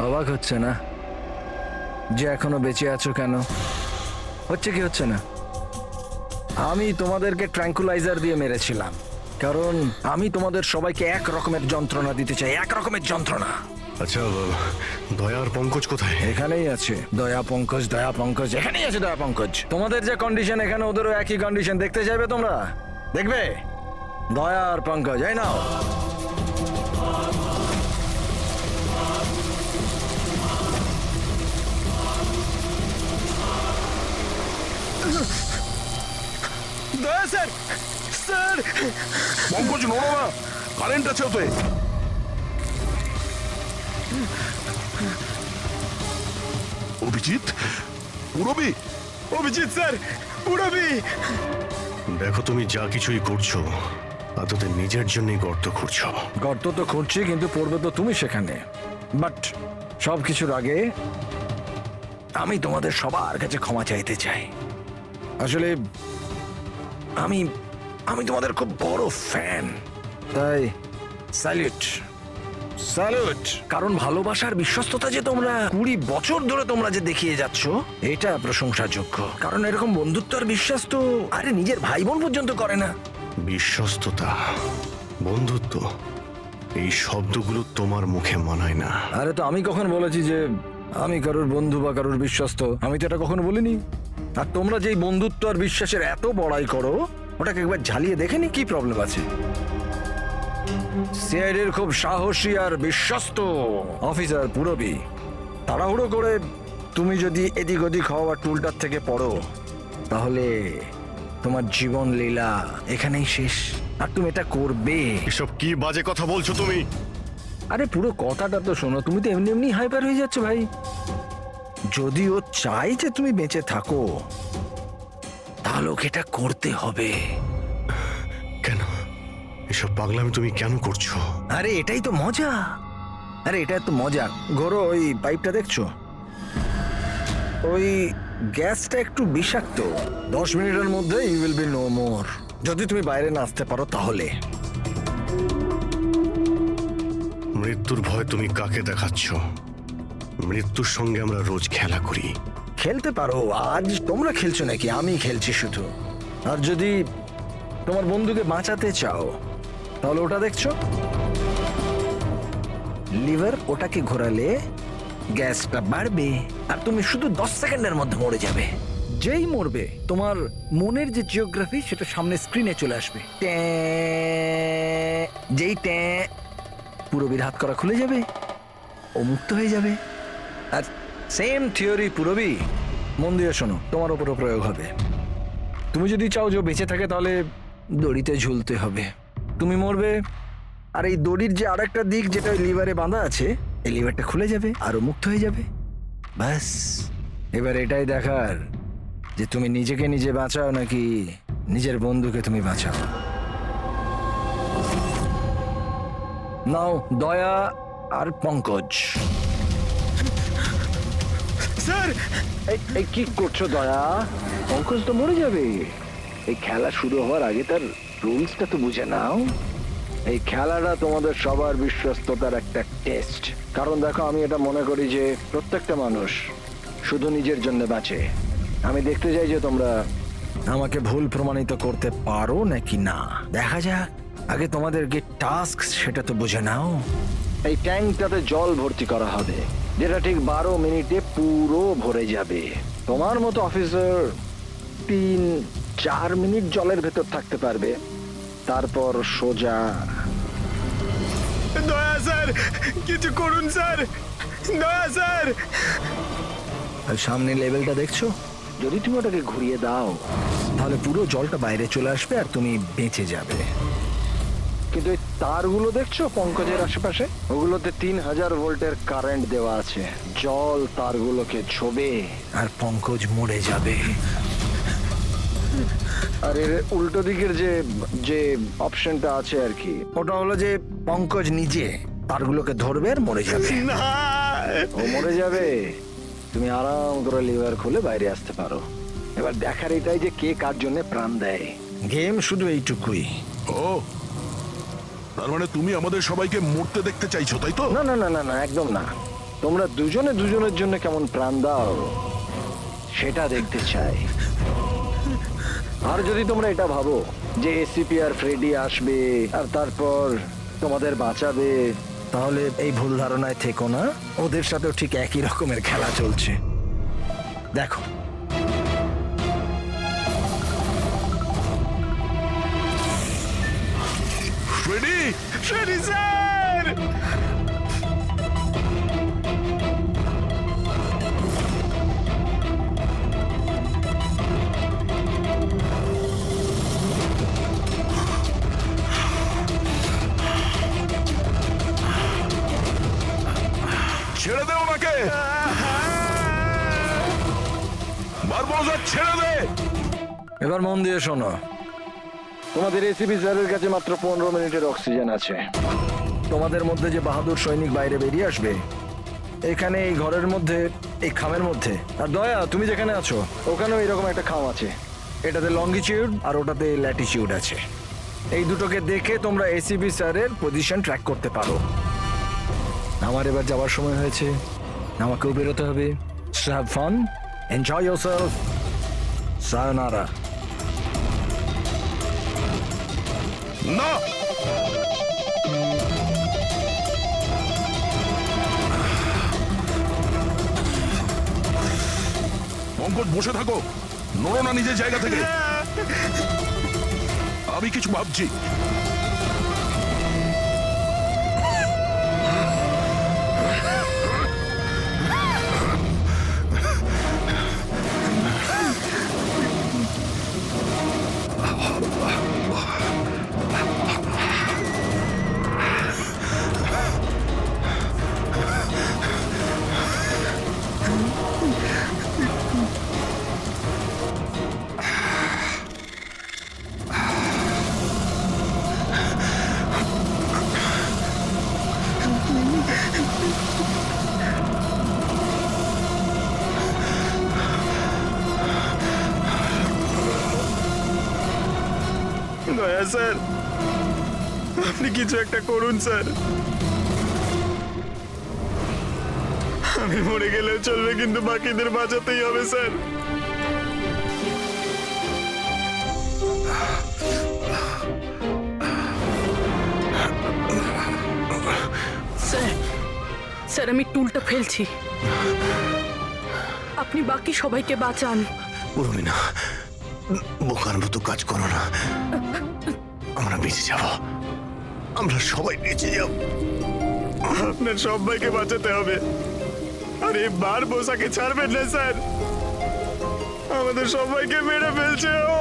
অবাক হচ্ছে না যে এখনো বেঁচে আছো কেন? হচ্ছে কি হচ্ছে না? আমি তোমাদেরকে ট্র্যাঙ্কুলাইজার দিয়ে মেরেছিলাম, কারণ আমি তোমাদের সবাইকে এক রকমের যন্ত্রণা দিতে চাই, এক রকমের যন্ত্রণা। আচ্ছা, দয়া আর পঙ্কজ কোথায়? এখানেই আছে দয়া পঙ্কজ, দয়া পঙ্কজ এখানেই আছে, দয়া পঙ্কজ। তোমাদের যে কন্ডিশন, এখানে ওদেরও একই কন্ডিশন। দেখতে চাইবে তোমরা? দেখবে? দয়া আর পঙ্কজ, এই নাও। দয়া স্যার, স্যার পঙ্কজ নড়ো না, কারেন্ট আছে ওতে। অভিজিৎ, পুরবি। অভিজিৎ স্যার, পুরবি। দেখো, তুমি যা কিছুই করছো তা তোদের নিজের জন্যই গর্ত খুঁড়ছো। গর্ত তো খুঁড়ছি, কিন্তু পড়বে তো তুমি সেখানে। বাট সব কিছুর আগে আমি তোমাদের সবার কাছে ক্ষমা চাইতে চাই। আসলে আমি আমি তোমাদের খুব বড় ফ্যান, তাই স্যালুট স্যালুট। কারণ ভালোবাসার বিশ্বস্ততা যে তোমরা 20 বছর ধরে তোমরা যে দেখিয়ে যাচ্ছ, এটা প্রশংসাযোগ্য। কারণ এরকম বন্ধুত্ব আর বিশ্বাস তো আরে নিজের ভাই বোন পর্যন্ত করে না। বিশ্বস্ততা, বন্ধুত্ব, এই শব্দগুলো তোমার মুখে মানায় না। আরে তো আমি কখন বলেছি যে আমি কারোর বন্ধু বা কারোর বিশ্বস্ত? আমি তো এটা কখনো বলিনি। আর তোমরা যেই বন্ধুত্ব আর বিশ্বাসের এত বড়াই করো, ওটাকে একবার ঝালিয়ে দেখেনি কি প্রবলেম আছে? সিআইডির খুব সাহসী আর বিশ্বস্ত অফিসার পুরবি, তাড়াহুড়ো করে তুমি যদি এদিক ওদিক হওয়া টুলটার থেকে পড়ো, তাহলে তোমার জীবন লীলা এখানেই শেষ। আর তুমি এটা করবে। এসব কি বাজে কথা বলছো তুমি? আরে পুরো কথাটা তো শোনো। তুমি তো এমনি এমনি হাইপার হয়ে যাচ্ছ ভাই। যদি ও চাই যে তুমি বেঁচে থাকো, তাহলে ওকে এটা করতে হবে। কেন এসব পাগলামি তুমি কেন করছো? আরে এটাই তো মজা। আরে এটা তো মজা। ঘোরো, ওই পাইপটা দেখছো? ওই গ্যাসটা একটু বিষাক্ত। 10 মিনিটের মধ্যে you will be no more. যদি তুমি বাইরে না আসতে পারো তাহলে। মৃত্যুর ভয় তুমি কাকে দেখাচ্ছ? মৃত্যুর সঙ্গে আমরা রোজ খেলা করি। খেলতে পারো। আজ তোমরা খেলছো নাকি? আমি খেলছি শুধু। আর যদি তোমার বন্ধুকে বাঁচাতে চাও, তাহলে ওটা দেখছো লিভার, ওটাকে ঘোরালে গ্যাসটা বাড়বে আর তুমি শুধু 10 সেকেন্ডের মধ্যে মরে যাবে। যেই মরবে, তোমার মনের যে জিওগ্রাফি সেটা সামনে স্ক্রিনে চলে আসবে। যেই পুরবীর হাত করা খুলে যাবে, ও মুক্ত হয়ে যাবে। আর সেম থিওরি পুরবী, মন দিয়ে শোনো, তোমার উপরও প্রয়োগ হবে। তুমি যদি চাও যে ও বেঁচে থাকে, তাহলে দড়িতে ঝুলতে হবে। তুমি মরবে, আর এই দড়ির যে আরেকটা দিক, যেটা ওই লিভারে বাঁধা আছে, এই লিভারটা খুলে যাবে আর ও মুক্ত হয়ে যাবে। ব্যাস, এবার এটাই দেখার যে তুমি নিজেকে নিজে বাঁচাও নাকি নিজের বন্ধুকে তুমি বাঁচাও। নাও দয়া আর পঙ্কজ। স্যার, এই কি করছো দয়া? পঙ্কজ তো মরে যাবে। এই খেলা শুরু হওয়ার আগে তার রুলসটা তো বুঝে নাও। এই খেলাটা তোমাদের সবার বিশ্বস্ততার একটা টেস্ট। কারণ দেখো, আমি এটা মনে করি যে প্রত্যেকটা মানুষ শুধু নিজের জন্য বাঁচে। আমি দেখতে চাই যে তোমরা আমাকে ভুল প্রমাণিত করতে পারো নাকি না। দেখা যাক। আগে তোমাদেরকে টাস্ক সেটা তো বুঝে নাও। এই ট্যাঙ্কটাতে জল ভর্তি করা হবে, যেটা ঠিক 12 মিনিটে পুরো ভরে যাবে। তোমার মতো অফিসার 3-4 মিনিট জলের ভেতর থাকতে পারবে, তারপর সোজা। দয়া স্যার, কিছু করুন স্যার, দয়া স্যার। আর সামনে লেভেলটা দেখছো? যদি তুমি ওটাকে ঘুরিয়ে দাও, তাহলে পুরো জলটা বাইরে চলে আসবে আর তুমি বেঁচে যাবে। কিন্তু এই তারগুলো দেখছো পঙ্কজের আশেপাশে? ওগুলোতে 3000 ভোল্টের কারেন্ট দেওয়া আছে। জল তারগুলোকে ছোবে আর পঙ্কজ মরে যাবে। আর এর উল্টো দিকের যে যে অপশনটা আছে আর কি, ওটা হলো যে পঙ্কজ নিজে তারগুলোকে ধরবে আর মরে যাবে। না, ও মরে যাবে, তুমি আরাম করে লিভার খুলে বাইরে আসতে পারো। এবার দেখার এটাই যে কে কার জন্য প্রাণ দেয়। গেম শুধু এইটুকুই। ও, তার মানে তুমি আমাদের সবাইকে মরতে দেখতে চাইছো, তাই তো? না না না না না, একদম না। তোমরা দুজনে দুজনের জন্য কেমন প্রাণ দাও সেটা দেখতে চাই। আর যদি তোমরা এটা ভাবো যে এসিপি আর ফ্রেডি আসবে আর তারপর তোমাদের বাঁচাবে, তাহলে এই ভুল ধারণায় থেকো না। ওদের সাথেও ঠিক একই রকমের খেলা চলছে। দেখো, ফ্রেডি, ফ্রেডি স্যার! ছেড়ে দে ওনাকে। বারবোজা, ছেড়ে দে। এবার মন দিয়ে শোনো। তোমাদের এসিপি স্যারের কাছে মাত্র 15 মিনিটের অক্সিজেন আছে। তোমাদের মধ্যে যে বাহাদুর সৈনিক বাইরে বেরিয়ে আসবে এখানে এই ঘরের মধ্যে, এই খামের মধ্যে। আর দয়া, তুমি যেখানে আছো ওখানেও এরকম একটা খাম আছে। এটাতে লঙ্গিটিউড আর ওটাতে ল্যাটিটিউড আছে। এই দুটোকে দেখে তোমরা এসিপি স্যারের পজিশন ট্র্যাক করতে পারো। আমার এবার যাওয়ার সময় হয়েছে, আমাকেও বেরোতে হবে। So have fun, enjoy yourself, sayonara. না, পঙ্কজ বসে থাকো, নড়ো না নিজের জায়গা থেকে। আমি কিছু ভাবছি। দয়া স্যার, আপনি কিছু একটা করুন স্যার। আমি মরে গেলেও চলবে, কিন্তু বাকিদের বাঁচাতেই হবে স্যার। স্যার, স্যার আমি টুলটা ফেলছি, আপনি বাকি সবাইকে বাঁচান। উর্মিনা, বোকার মতো কাজ করো না। আমরা বেঁচে যাব, আমরা সবাই বেঁচে যাব। আপনার সবাইকে বাঁচাতে হবে। আর এই বারবোজাকে ছাড়বেন না স্যার, আমাদের সবাইকে মেরে ফেলছে ও।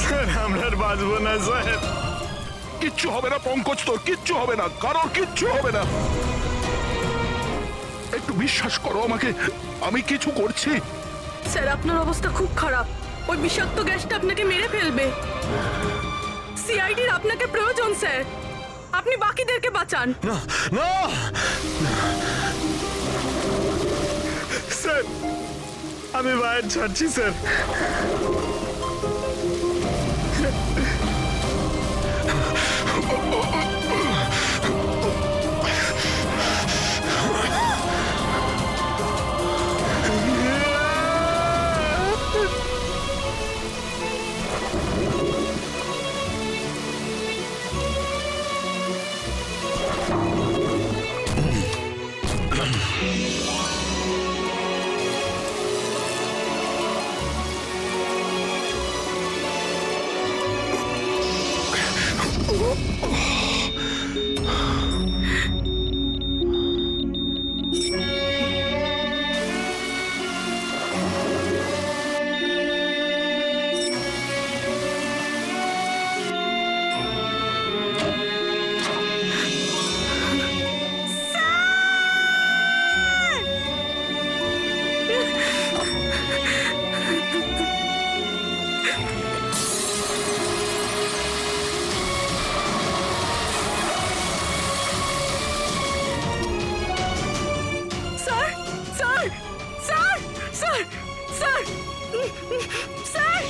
স্যার আমরা আর বাঁচবো না স্যার। কিচ্ছু হবে না পঙ্কজ, তোর কিচ্ছু হবে না, কারোর কিচ্ছু হবে না। একটু বিশ্বাস করো আমাকে, আমি কিছু করছি। স্যার আপনার অবস্থা খুব খারাপ, ওই বিষাক্ত গ্যাসটা আপনাকে মেরে ফেলবে। সিআইডির আপনাকে প্রয়োজন স্যার, আপনি বাকিদেরকে বাঁচান। স্যার আমি বাইরে ছাড়ছি স্যার। স্যার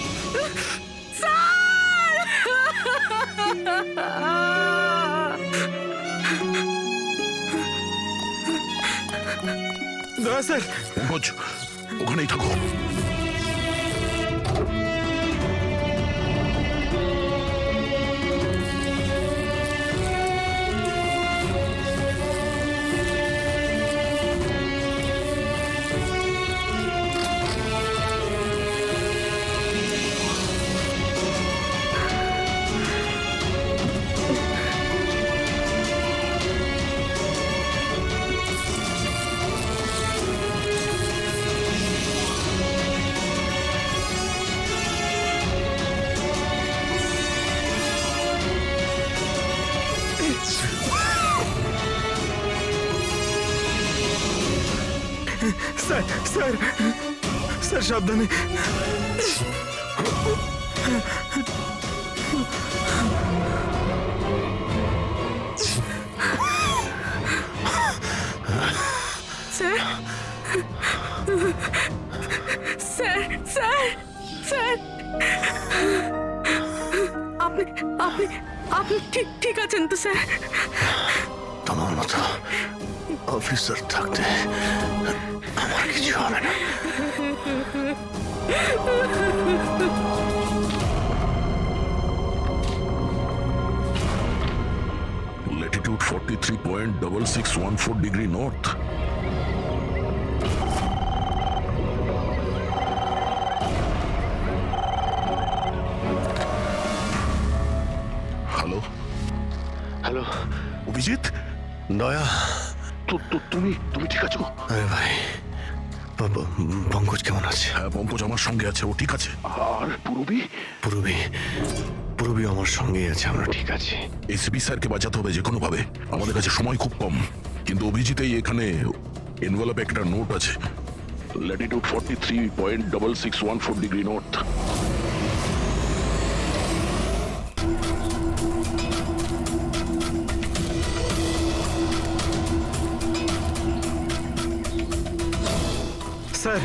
দয়া স্যার। পঙ্কজ ওখানেই থাকো। স্যার স্যার স্যার সাবধানে। স্যার স্যার স্যার স্যার আপনি আপনি আপনি ঠিক ঠিক আছেন তো স্যার? তোমার মতো অফিসার থাকতে আমার কিছু হবে না। Latitude 43.6614 degree north. Hello hello Abhijit, দয়া, তুমি ঠিক আছো? আরে ভাই, পঙ্কজ কেমন আছে? হ্যাঁ পঙ্কজ আমার সঙ্গে আছে, ও ঠিক আছে। আর পূরবী? পূরবী আমার সঙ্গেই আছে, আমরা ঠিক আছি। এসপি স্যারকে বাঁচাতে হবে যে কোনো ভাবে, আমাদের কাছে সময় খুব কম। কিন্তু অভিজিতেই এখানে এনভেলপে একটা নোট আছে, Latitude 43.6614 degree north. Sir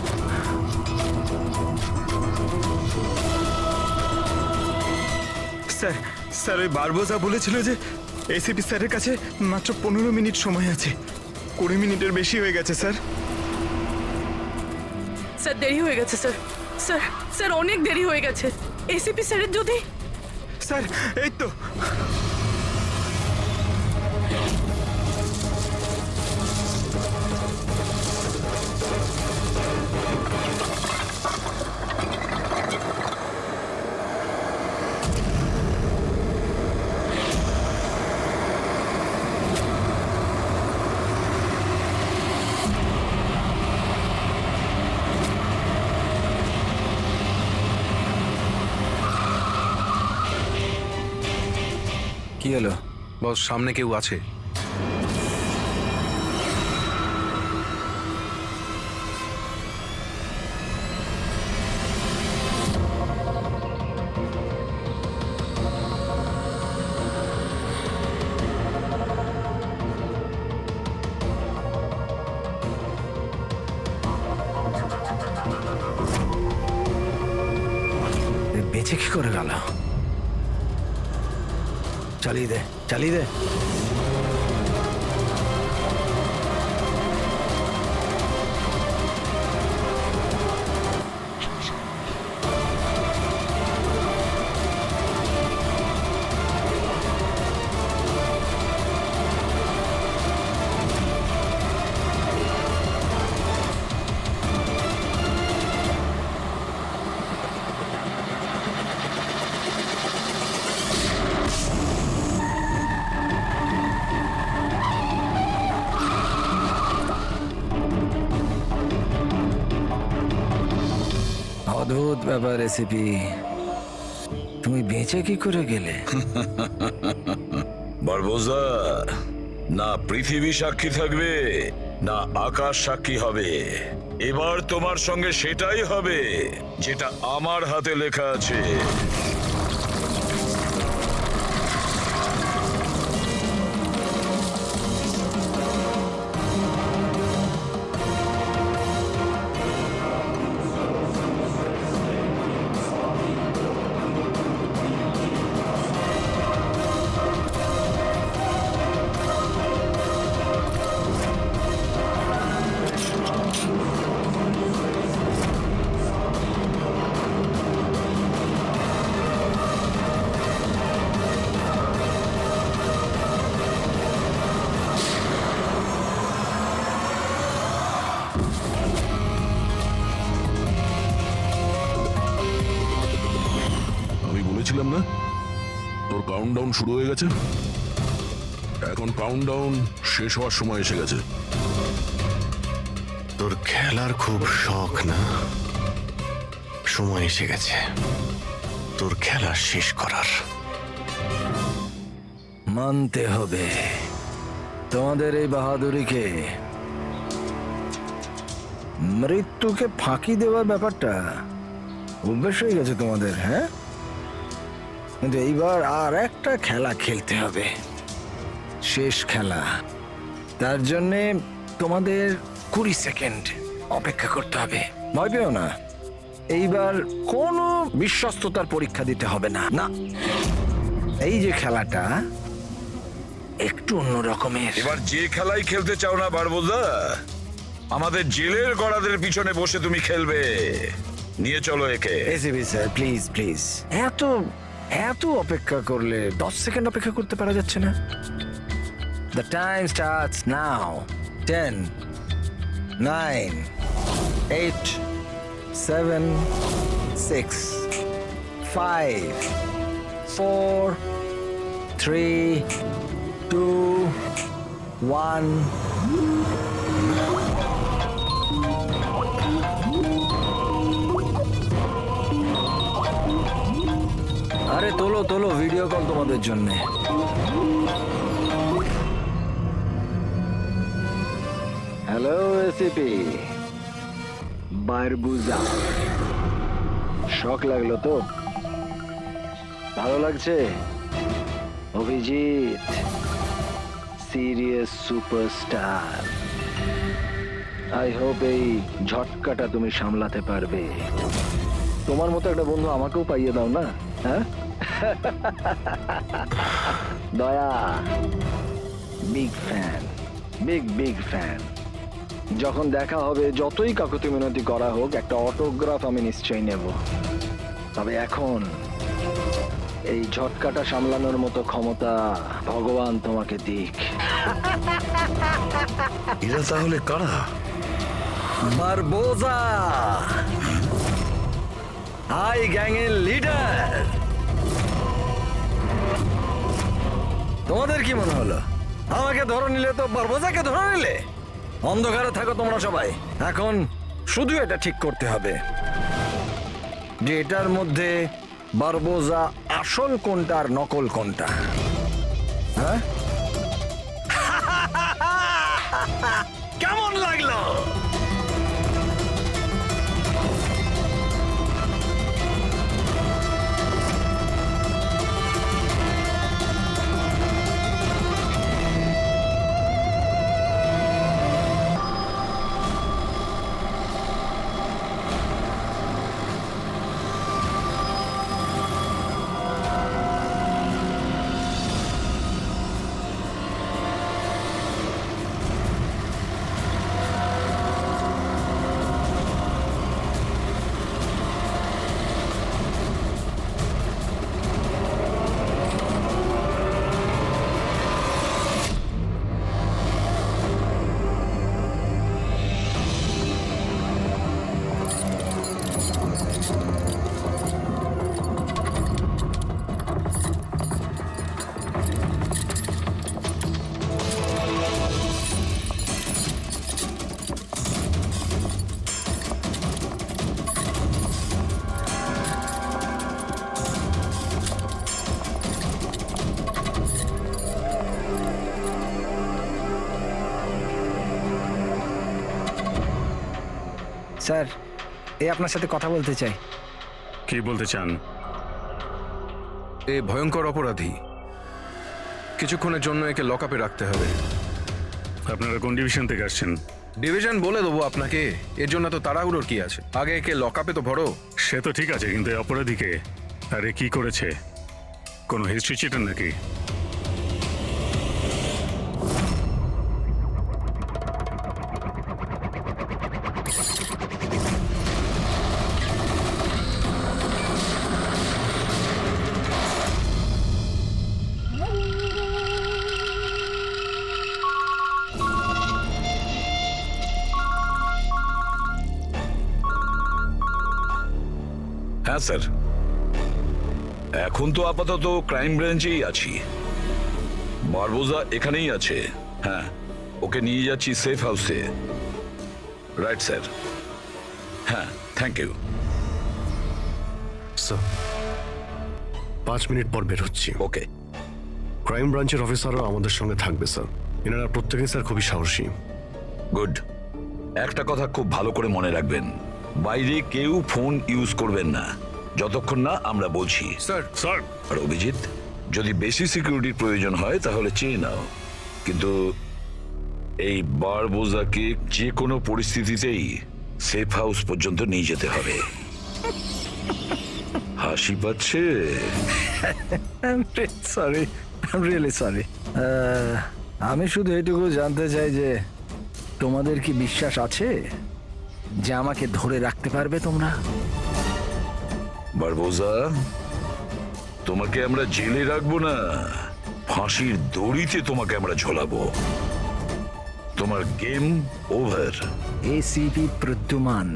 sir sir ওই বারবোজা বলেছিল যে এসিপি স্যারের কাছে মাত্র 15 মিনিট সময় আছে। 20 মিনিটের বেশি হয়ে গেছে স্যার। স্যার দেরি হয়ে গেছে স্যার। স্যার স্যার অনেক দেরি হয়ে গেছে। এসিপি স্যারের যদি স্যার এই তো কি হলো বস? সামনে কেউ আছে? বেঁচে কি করে গেল? চালিয়ে দে, চালিয়ে দে। অদ্ভুত ব্যাপার রেসিপি, তুমি বেঁচে কি করে গেলে? বারবোজা, না পৃথিবী সাক্ষী থাকবে না আকাশ সাক্ষী হবে। এবার তোমার সঙ্গে সেটাই হবে যেটা আমার হাতে লেখা আছে। বলেছিলাম না তোর কাউন্টডাউন শুরু হয়ে গেছে। এখন কাউন্টডাউন শেষ হওয়ার সময় এসে গেছে। তোর খেলার খুব শখ না? সময় এসে গেছে তোর খেলা শেষ করার। মানতে হবে তোমাদের এই বাহাদুরিকে। মৃত্যুকে ফাঁকি দেওয়ার ব্যাপারটা অভ্যেস হয়ে গেছে তোমাদের, হ্যাঁ? কিন্তু এইবার আর একটা খেলা খেলতে হবে, শেষ খেলা। তার জন্যে তোমাদের 20 সেকেন্ড অপেক্ষা করতে হবে। ভয় পেও না, এইবার কোনো বিশ্বস্ততার পরীক্ষা দিতে হবে না। না, এই যে খেলাটা একটু অন্য রকমের। এবার যে খেলাই খেলতে চাও না বারবুলদা, আমাদের জেলের গড়াদের পিছনে বসে তুমি খেলবে। নিয়ে চলো একে। এসিবি স্যার, প্লিজ প্লিজ, এত এত অপেক্ষা করলে 10 সেকেন্ড অপেক্ষা করতে পারা যাচ্ছে না? The time starts now. 10, 9, 8, 7, 6, 5, 4, 3, 2, 1. আরে তোলো তোলো, ভিডিও কল তোমাদের জন্য। হ্যালো এসিপি বারবুজা, শখ লাগলো তো? ভালো লাগছে? Abhijit serious superstar. I hope এই ঝটকাটা তুমি সামলাতে পারবে। তোমার মতো একটা বন্ধু আমাকেও পাইয়ে দাও না, হ্যাঁ? দয়া বিগ ফ্যান, বিগ ফ্যান। যখন দেখা হবে, যতই কাকুতি মিনতি করা হোক, একটা অটোগ্রাফ আমি নিশ্চয়ই নেব। তবে এখন এই ঝটকাটা সামলানোর মতো ক্ষমতা ভগবান তোমাকে দিক। এরা তাহলে কারা? বারবোজা, হাই গ্যাংয়ের লিডার। তোমাদের কি মনে হলো আমাকে ধরে নিলে তো বারবোজাকে ধরে নিলে? অন্ধকারে থাকো তোমরা সবাই। এখন শুধু এটা ঠিক করতে হবে যে এটার মধ্যে বারবোজা আসল কোনটা আর নকল কোনটা। হ্যাঁ, কেমন লাগলো? স্যার, আপনার সাথে কথা বলতে চাই। কি বলতে চান? এ ভয়ঙ্কর অপরাধী, কিছুক্ষণের জন্য একে লকআপে রাখতে হবে। আপনারা কোন ডিভিশন থেকে আসছেন? ডিভিশন বলে দেবো আপনাকে, এর জন্য তো তাড়াহুড়োর কি আছে? আগে একে লকআপে তো ভরো। সে তো ঠিক আছে, কিন্তু এই অপরাধীকে আরে কি করেছে? কোনো হিস্ট্রি চিটার নাকি? হ্যাঁ স্যার। এখন তো আপাতত ক্রাইম ব্রাঞ্চেই আছি। বারবোজা এখানেই আছে। হ্যাঁ, ওকে নিয়ে যাচ্ছি সেফ হাউসে। Right sir. হ্যাঁ, থ্যাংক ইউ। স্যার 5 মিনিট পর বের হচ্ছি। ওকে। ক্রাইম ব্রাঞ্চের অফিসারও আমাদের সঙ্গে থাকবে স্যার। এনারা প্রত্যেকেই স্যার খুবই সাহসী। গুড। একটা কথা খুব ভালো করে মনে রাখবেন, বাইরে কেউ ফোন ইউজ করবেন না যতক্ষণ না আমরা বলছি। স্যার স্যার আর অভিজিৎ, যদি বেশি সিকিউরিটির প্রয়োজন হয় তাহলে চেয়ে নাও, কিন্তু এই বারবোজাকে যে কোনো পরিস্থিতিতেই সেফ হাউস পর্যন্ত নিয়ে যেতে হবে। হাসি পাচ্ছে? Sorry, really sorry. আমি শুধু এটুকু জানতে চাই যে তোমাদের কি বিশ্বাস আছে যে আমাকে ধরে রাখতে পারবে তোমরা? বারবোজা, তোমাকে আমরা জেলে রাখবো না, ফাঁসির দড়িতে তোমাকে আমরা ঝোলাবো। তোমার গেম ওভার। এসিপি প্রদ্যুমান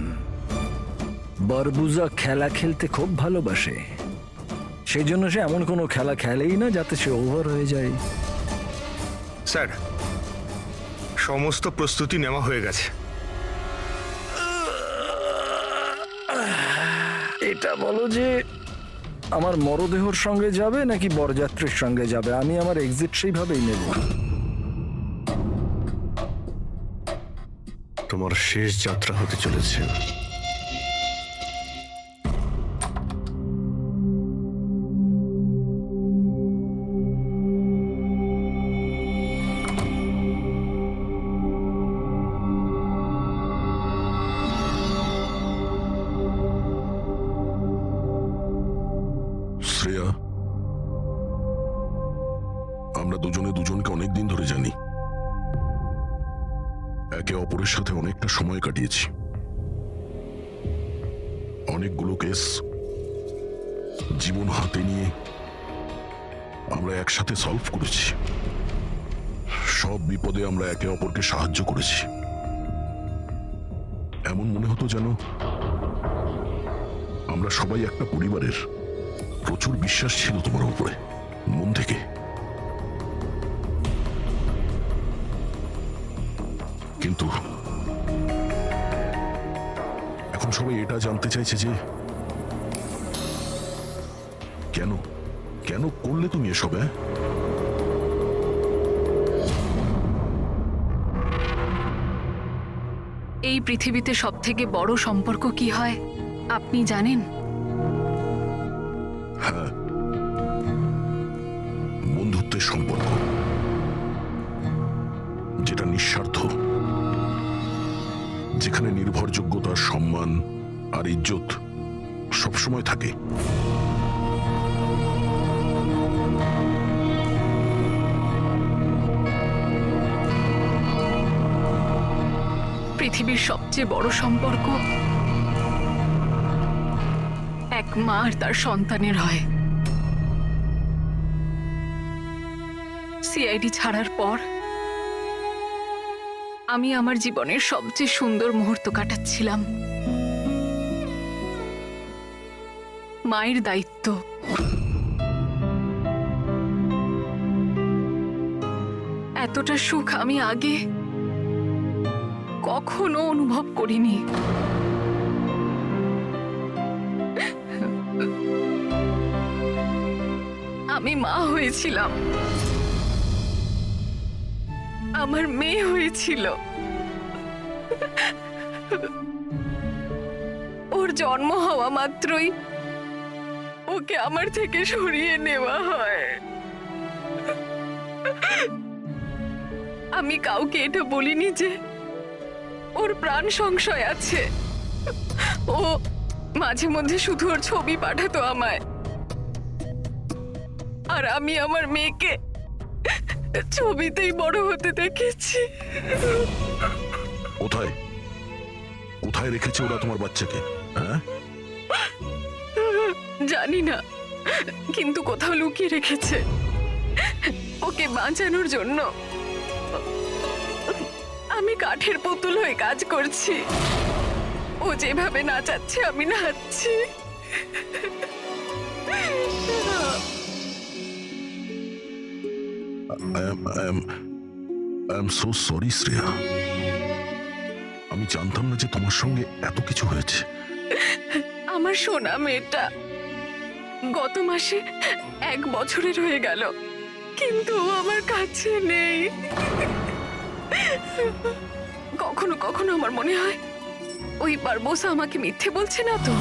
বারবুজা খেলা খেলতে খুব ভালোবাসে, সেই জন্য সে এমন কোনো খেলা খেলেই না যাতে সে ওভার হয়ে যায়। স্যার সমস্ত প্রস্তুতি নেওয়া হয়ে গেছে। এটা বলো যে আমার মরদেহর সঙ্গে যাবে নাকি বরযাত্রীর সঙ্গে যাবে? আমি আমার এক্সিট সেইভাবেই নেব। তোমার শেষ যাত্রা হতে চলেছে। শ্রেয়া, আমরা দুজনে দুজনকে অনেকদিন ধরে জানি, একে অপরের সাথে অনেকটা সময় কাটিয়েছি, অনেকগুলো কেস জীবন হাতে নিয়ে আমরা একসাথে সলভ করেছি। সব বিপদে আমরা একে অপরকে সাহায্য করেছি। এমন মনে হতো যেন আমরা সবাই একটা পরিবারের। প্রচুর বিশ্বাস ছিল তোমার উপরে, মন থেকে। কিন্তু এখন সবাই এটা জানতে চাইছে যে কেন কেন করলে তুমি এসব? এই পৃথিবীতে সবথেকে বড় সম্পর্ক কি হয় আপনি জানেন? হ্যাঁ, বন্ধুত্বের সম্পর্ক, যেটা নিঃস্বার্থ, যেখানে নির্ভরযোগ্যতা, সম্মান আর ইজ্জত সবসময় থাকে। পৃথিবীর সবচেয়ে বড় সম্পর্ক এক মা আর তার সন্তানের হয়। সিআইডি ছাড়ার পর আমি আমার জীবনের সবচেয়ে সুন্দর মুহূর্ত কাটাচ্ছিলাম। মায়ের দায়িত্ব, এতটা সুখ আমি আগে কখনো অনুভব করিনি। আমি মা হয়েছিলাম, আমার মেয়ে হয়েছিল। ওর জন্ম হওয়া মাত্রই ওকে আমার থেকে সরিয়ে নেওয়া হয়। আমি কাউকে এটা বলিনি যে ওর প্রাণ সংশয় আছে। ও মাঝে মধ্যে শুধু ওর ছবি পাঠাতো আমায়, আর আমি আমার মেয়েকে ছবিতেই বড় হতে দেখেছি। কোথায় কোথায় রেখেছে ওরা তোমার বাচ্চাকে? হ্যাঁ, জানি না, কিন্তু কোথাও লুকিয়ে রেখেছে ওকে বাঁচানোর জন্য। আমি কাঠের পুতুল হয়ে কাজ করছি, ও যেভাবে নাচাচ্ছে আমি নাচছি। I am so sorry Shreya. আমি জানতাম না যে তোমার সঙ্গে এত কিছু হয়েছে। আমার সোনা মেয়েটা গত মাসে 1 বছরের হয়ে গেল, কিন্তু ও আমার কাছে নেই। কখনো কখনো আমার মনে হয় ওই বারবোসা আমাকে মিথ্যে বলছে না তো।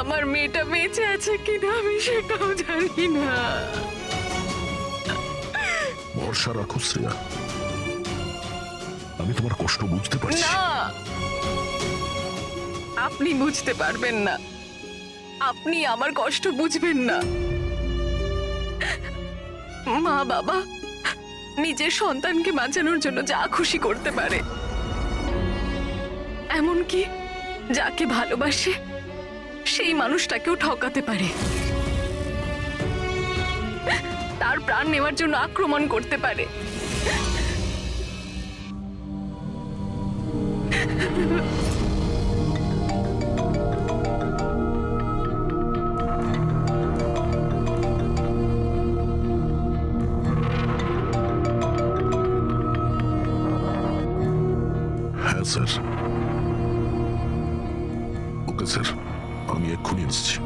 আমার মেয়েটা বেঁচে আছে কিনা আমি সেটাও জানি না। ভরসা রাখো শ্রেয়া, আমি তোমার কষ্ট বুঝতে পারছি। না, আপনি বুঝতে পারবেন না, আপনি আমার কষ্ট বুঝবেন না। মা বাবা নিজের সন্তানকে বাঁচানোর জন্য যা খুশি করতে পারে, এমনকি যাকে ভালোবাসে সেই মানুষটাকেও ঠকাতে পারে, তার প্রাণ নেওয়ার জন্য আক্রমণ করতে পারে। হ্যাঁ স্যার। ওকে স্যার, আমি এক্ষুনি এসেছি।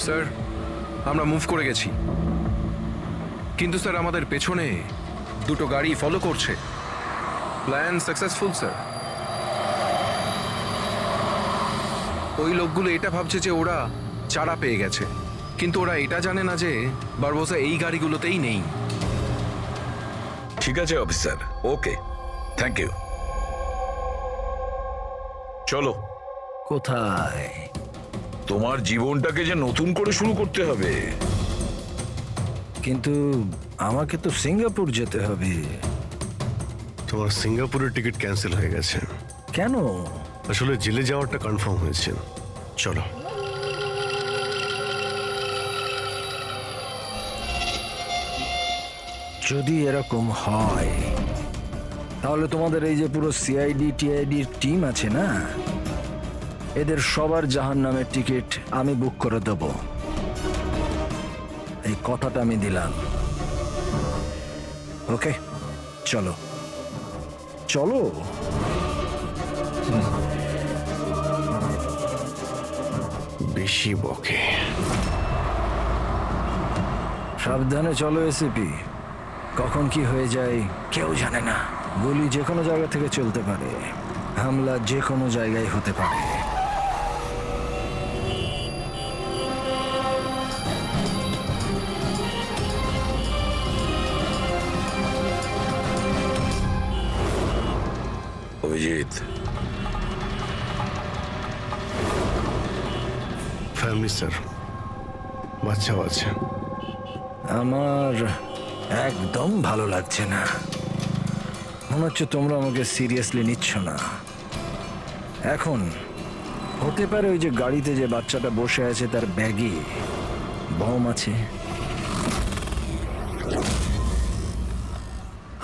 স্যার, আমরা মুভ করে গেছি, কিন্তু স্যার আমাদের পেছনে 2টো গাড়ি ফলো করছে। Plan successful sir. ওই লোকগুলো এটা ভাবছে যে ওরা চারা পেয়ে গেছে, কিন্তু ওরা এটা জানে না যে বারবোসা এই গাড়িগুলোতেই নেই। ঠিক আছে অফিসার, ওকে, থ্যাংক ইউ। চলো, কোথায়? তোমার জীবনটাকে যে নতুন করে শুরু করতে হবে। কিন্তু আমাকে তো সিঙ্গাপুর যেতে হবে। তোমার সিঙ্গাপুরের টিকিট ক্যান্সেল হয়ে গেছে। কেন? আসলে জেলে যাওয়াটা কনফার্ম হয়েছে। চলো। যদি এরকম হয় তাহলে তোমাদের এই যে পুরো সিআইডি টিআইডির টিম আছে না, এদের সবার জাহান্নামের টিকিট আমি বুক করে দেব। এই কথাটা আমি দিলাম। ওকে, চলো চলো। বেশি বকে। সাবধানে চলো এসিপি, কখন কি হয়ে যায় কেউ জানে না। গুলি যে কোনো জায়গা থেকে চলতে পারে, হামলা যে কোনো জায়গায় হতে পারে। অভিজিৎ, ফ্যামিলি স্যার, বাচ্চাও আছে। আমার একদম ভালো লাগছে না। মনে হচ্ছে তোমরা আমাকে সিরিয়াসলি নিচ্ছ না। এখন হতে পারে ওই যে গাড়িতে যে বাচ্চাটা বসে আছে তার ব্যাগে বম আছে।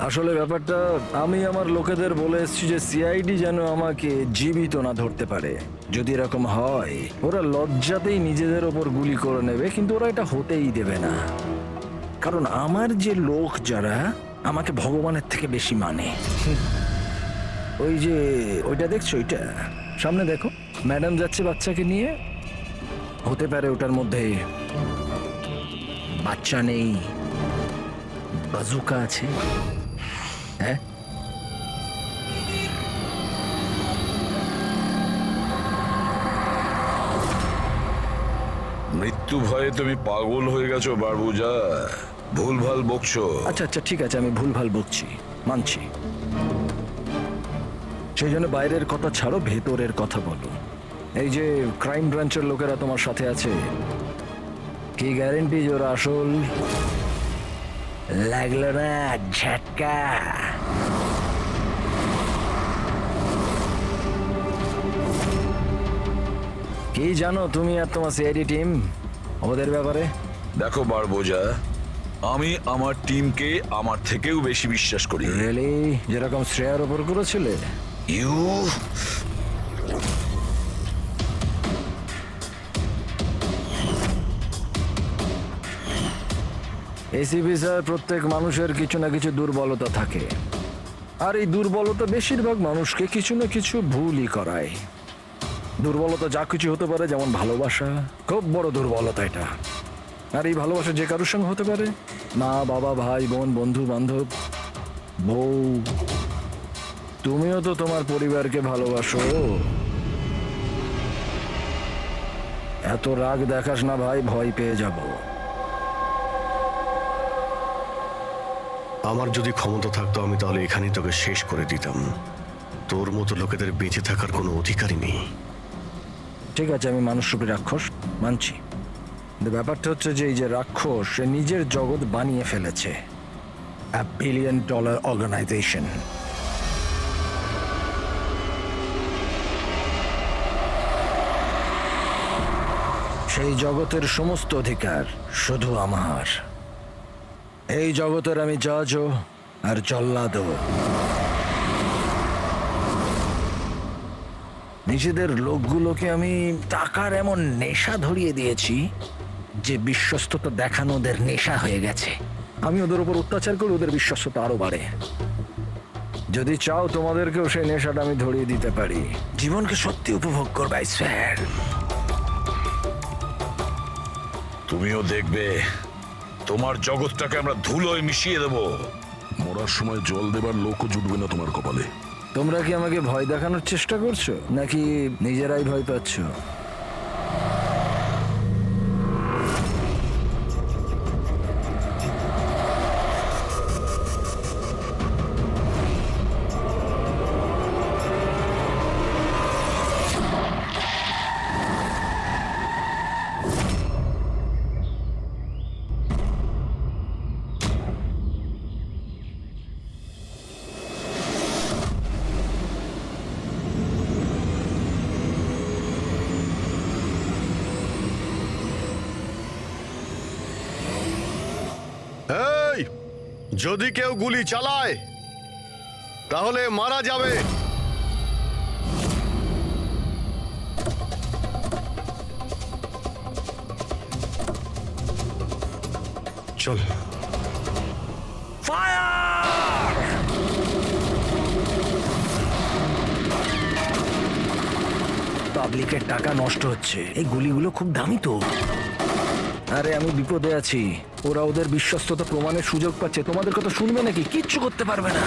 আসলে ব্যাপারটা আমি আমার লোকেদের বলে এসেছি যে সিআইডি যেন আমাকে জীবিত না ধরতে পারে। যদি এরকম হয় ওরা লজ্জাতেই নিজেদের ওপর গুলি করে নেবে, কিন্তু ওরা এটা হতেই দেবে না। কারণ আমার যে লোক যারা আমাকে ভগবানের থেকে বেশি মানে। ওই যে ওইটা দেখছো, ওইটা সামনে দেখো, ম্যাডাম যাচ্ছে বাচ্চাকে নিয়ে। হতে পারে ওটার মধ্যে বাচ্চা নেই, বাজুকা আছে। হ্যাঁ, মৃত্যু ভয়ে তুমি পাগল হয়ে গেছো বারবুজা, ভুলভাল বকছো। আচ্ছা আচ্ছা ঠিক আছে, আমি ভুলভাল বকছি, মানছি। সেই জন্য বাইরের কথা ছাড়ো, ভেতরের কথা বলো। এই যে ক্রাইম ব্রাঞ্চের লোকেরা তোমার সাথে আছে, কি গ্যারেন্টি যে ওরা আসল? লাগলো না ঝটকা? কি জানো তুমি আর তোমার সিআইডি টিম ওদের ব্যাপারে? দেখো বারবোজা, আমি আমার টিমকে আমার থেকেও বেশি বিশ্বাস করি। রিয়েলি? যেরকম শ্রেয়ার ওপর করেছিলে? ইউ এসিপি স্যার, প্রত্যেক মানুষের কিছু না কিছু দুর্বলতা থাকে, আর এই দুর্বলতা বেশিরভাগ মানুষকে কিছু না কিছু ভুলই করায়। দুর্বলতা যা কিছু হতে পারে, যেমন ভালোবাসা, খুব বড় দুর্বলতা এটা। আর এই ভালোবাসা যে কারোর সঙ্গে হতে পারে, মা বাবা, ভাই বোন, বন্ধু বান্ধব, বউ। তুমিও তো তোমার পরিবারকে ভালোবাসো। এত রাগ দেখাস না ভাই, ভয় পেয়ে যাব। আমার যদি ক্ষমতা থাকতো আমি তাহলে এখানেই তোকে শেষ করে দিতাম। তোর মতো লোকেদের বেঁচে থাকার কোনো অধিকারই নেই। ঠিক আছে, আমি মানুষরূপী রাক্ষস মানছি, কিন্তু ব্যাপারটা হচ্ছে যে এই যে রাক্ষস, সে নিজের জগৎ বানিয়ে ফেলেছে, $1 বিলিয়ন অর্গানাইজেশন। সেই জগতের সমস্ত অধিকার শুধু আমার। এই জগতের আমি জজও আর জল্লাদও। নিজেদের লোকগুলোকে আমি টাকার এমন নেশা ধরিয়ে দিয়েছি যে বিশ্বস্ততা দেখানো ওদের নেশা হয়ে গেছে। আমি ওদের উপর অত্যাচার করি, ওদের বিশ্বস্ততা আরো বাড়ে। যদি চাও তোমাদেরকেও সেই নেশাটা আমি ধরিয়ে দিতে পারি। জীবনকে সত্যি উপভোগ করবে, I swear। তুমিও দেখবে তোমার জগৎটাকে আমরা ধুলোয় মিশিয়ে দেবো। মরার সময় জল দেবার লোকও জুটবে না তোমার কপালে। তোমরা কি আমাকে ভয় দেখানোর চেষ্টা করছো, নাকি নিজেরাই ভয় পাচ্ছ? এই, যদি কেউ গুলি চালায় তাহলে মারা যাবে। চল। পাবলিকের টাকা নষ্ট হচ্ছে, এই গুলিগুলো খুব দামি তো। আরে আমি বিপদে আছি, ওরা ওদের বিশ্বস্ততা প্রমাণের সুযোগ পাচ্ছে। তোমাদের কথা শুনবে নাকি? কিচ্ছু করতে পারবে না।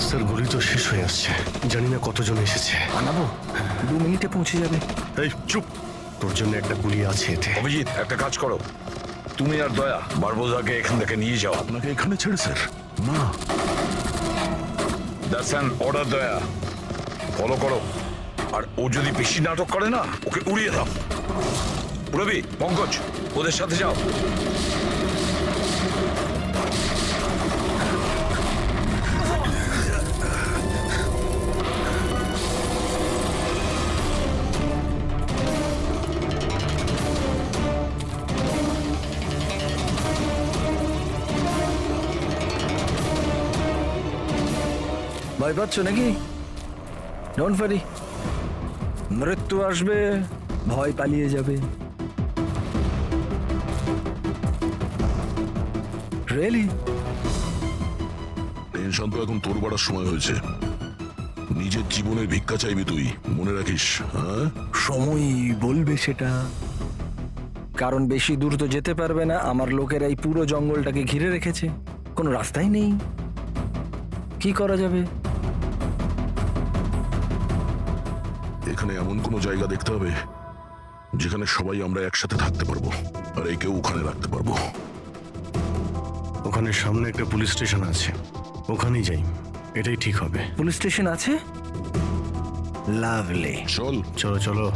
স্যার, গুলি তো শেষ হয়ে আসছে, জানি না কতজন এসেছে। আনাবো, 2 মিনিটে পৌঁছে যাবে। এই চুপ, তোর জন্য একটা গুলি আছে এতে। অভিজিৎ, একটা কাজ করো, তুমি আর দয়া বারবোজাকে এখান থেকে নিয়ে যাও। আপনাকে এখানে ছেড়ে স্যার? না। দ্যাটস অ্যান অর্ডার দয়া, ফলো করো। আর ও যদি বেশি নাটক করে না, ওকে উড়িয়ে দাও। রবি, পঙ্কজ, ওদের সাথে যাও। ভয় পাচ্ছ নাকি? ডোন্ট ওয়ারি, মৃত্যু আসবে, ভয় পালিয়ে যাবে। রিয়েলি? টেনশন তো এখন তোর বাড়ার সময় হয়েছে। নিজের জীবনের ভিক্ষা চাইবি তুই, মনে রাখিস। হ্যাঁ, সময়ই বলবে সেটা। কারণ বেশি দূর তো যেতে পারবে না, আমার লোকেরা এই পুরো জঙ্গলটাকে ঘিরে রেখেছে, কোনো রাস্তাই নেই। কি করা যাবে? এখানে এমন কোনো জায়গা দেখতে হবে যেখানে সবাই আমরা একসাথে থাকতে পারবো, আর একে ওখানে রাখতে পারবো। ওখানে সামনে একটা পুলিশ স্টেশন আছে, ওখানেই যাই, এটাই ঠিক হবে। পুলিশ স্টেশন আছে? লাভলি। চল। চলো চলো।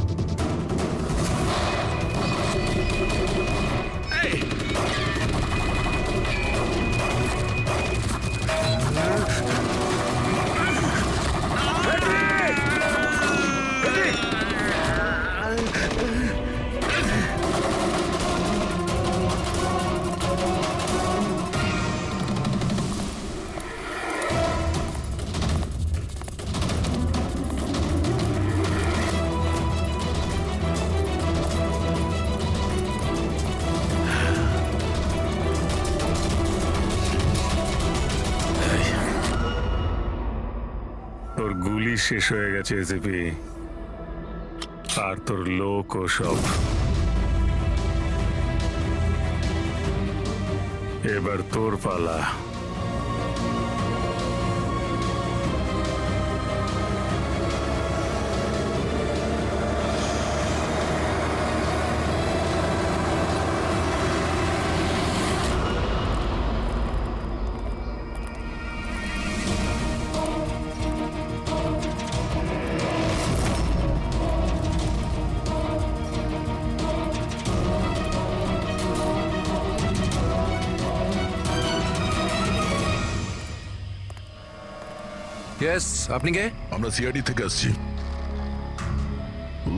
তোর গুলি শেষ হয়ে গেছে এসিপি, আর তোর লোক ও সব। এবার তোর পালা। ইয়েস, আপনি কে? আমরা সিআইডি থেকে আসছি।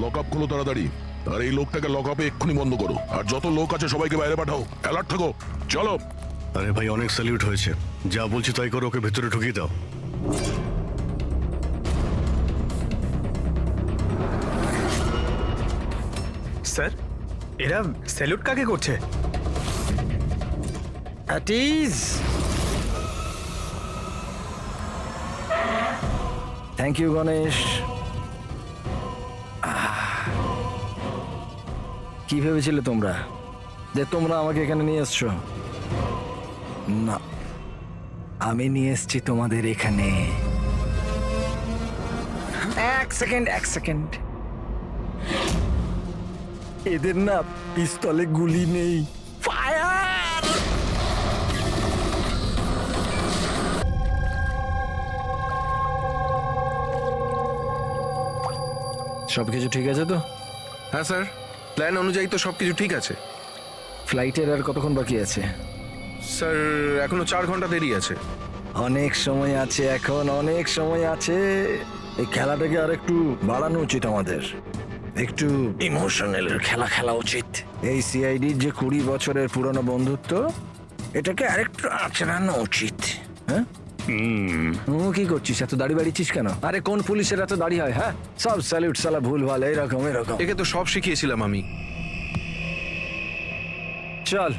লক আপ করো তাড়াতাড়ি, আর এই লোকটাকে লক আপে এক্ষুনি বন্ধ করো, আর যত লোক আছে সবাইকে বাইরে পাঠাও। অ্যালার্ট থাকো, চলো। আরে ভাই, অনেক স্যালিউট হয়েছে, যা বলছি তাই করো, ওকে ভেতরে ঢুকিয়ে দাও। স্যার, এরা স্যালুট কাকে করছে? Thank you Ganesh. কি ভেবেছিলে তোমরা যে তোমরা আমাকে এখানে নিয়ে এসছো? না, আমি নিয়ে এসছি তোমাদের এখানে। এক সেকেন্ড। এদের না পিস্তলে গুলি নেই। ফায়ার! সবকিছু ঠিক আছে তো? হ্যাঁ স্যার, প্ল্যান অনুযায়ী তো সবকিছু ঠিক আছে। ফ্লাইটের আর কতক্ষণ বাকি আছে? স্যার, এখনো 4 ঘন্টা দেরি আছে। অনেক সময় আছে, এখন অনেক সময় আছে। এই খেলাটাকে আর একটু বাড়ানো উচিত আমাদের, একটু ইমোশনাল খেলা উচিত। এই সিআইডির যে 20 বছরের পুরনো বন্ধুত্ব, এটাকে আরেকটু আচড়ানো উচিত। হ্যাঁ, কি করছিস? এত দাড়ি বাড়িছিস কেন? আরে কোন পুলিশের এত দাড়ি হয়? হ্যাঁ, সব স্যালিউট সালা ভুল ভাল, এরকম। একে তো সব শিখিয়েছিলাম আমি। চল।